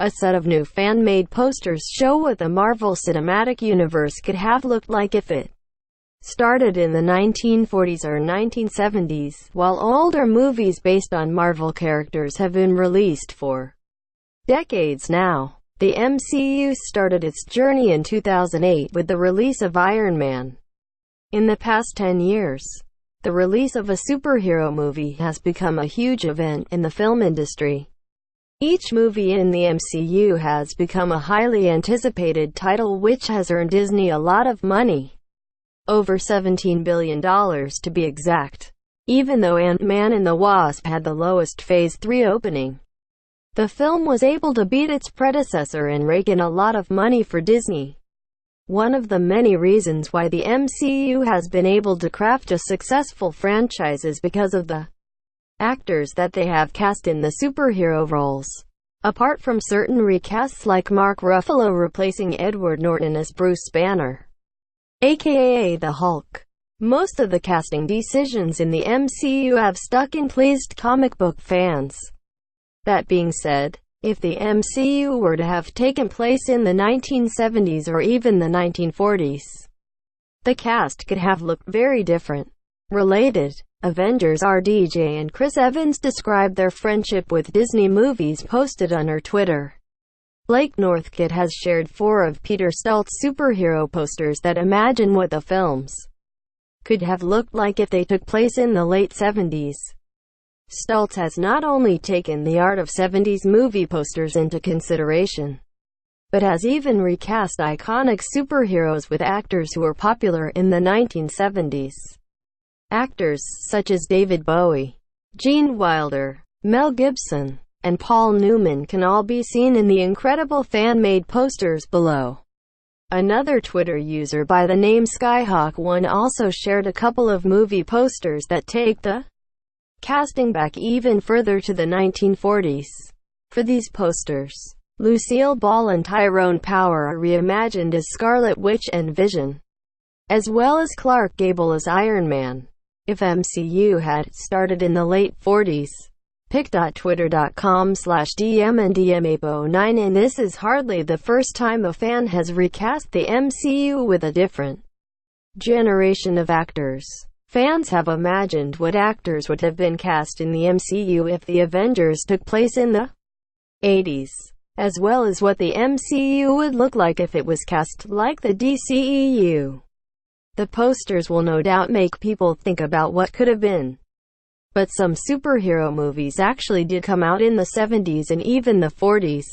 A set of new fan-made posters show what the Marvel Cinematic Universe could have looked like if it started in the 1940s or 1970s, while older movies based on Marvel characters have been released for decades now. The MCU started its journey in 2008 with the release of Iron Man. In the past 10 years, the release of a superhero movie has become a huge event in the film industry. Each movie in the MCU has become a highly anticipated title which has earned Disney a lot of money. Over $17 billion to be exact. Even though Ant-Man and the Wasp had the lowest Phase 3 opening, the film was able to beat its predecessor and rake in a lot of money for Disney. One of the many reasons why the MCU has been able to craft a successful franchise is because of the actors that they have cast in the superhero roles. Apart from certain recasts like Mark Ruffalo replacing Edward Norton as Bruce Banner, aka the Hulk, most of the casting decisions in the MCU have stuck and pleased comic book fans. That being said, if the MCU were to have taken place in the 1970s or even the 1940s, the cast could have looked very different. Related, Avengers RDJ and Chris Evans described their friendship with Disney Movies posted on her Twitter. Blake Northcott has shared 4 of Peter Stoltz's superhero posters that imagine what the films could have looked like if they took place in the late 70s. Stoltz has not only taken the art of 70s movie posters into consideration, but has even recast iconic superheroes with actors who were popular in the 1970s. Actors such as David Bowie, Gene Wilder, Mel Gibson, and Paul Newman can all be seen in the incredible fan-made posters below. Another Twitter user by the name Skyhawk1 also shared a couple of movie posters that take the casting back even further to the 1940s. For these posters, Lucille Ball and Tyrone Power are reimagined as Scarlet Witch and Vision, as well as Clark Gable as Iron Man. If MCU had started in the late 40s, pic.twitter.com/DMandDMApo9 and this is hardly the first time a fan has recast the MCU with a different generation of actors. Fans have imagined what actors would have been cast in the MCU if the Avengers took place in the 80s, as well as what the MCU would look like if it was cast like the DCEU. The posters will no doubt make people think about what could have been. But some superhero movies actually did come out in the 70s and even the 40s.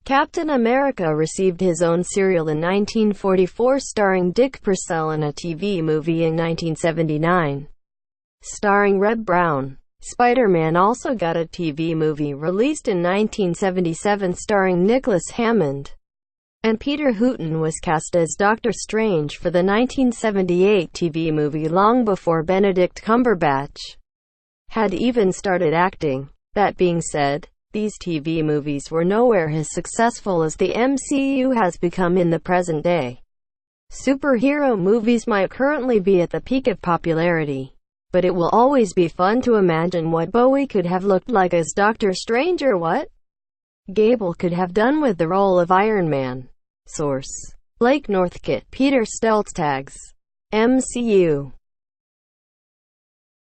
Captain America received his own serial in 1944 starring Dick Purcell and a TV movie in 1979 starring Reb Brown. Spider-Man also got a TV movie released in 1977 starring Nicholas Hammond. And Peter Hooton was cast as Doctor Strange for the 1978 TV movie long before Benedict Cumberbatch had even started acting. That being said, these TV movies were nowhere as successful as the MCU has become in the present day. Superhero movies might currently be at the peak of popularity, but it will always be fun to imagine what Bowie could have looked like as Doctor Strange or what Gable could have done with the role of Iron Man. Source: Blake Northcott, Peter Stoltz tags. MCU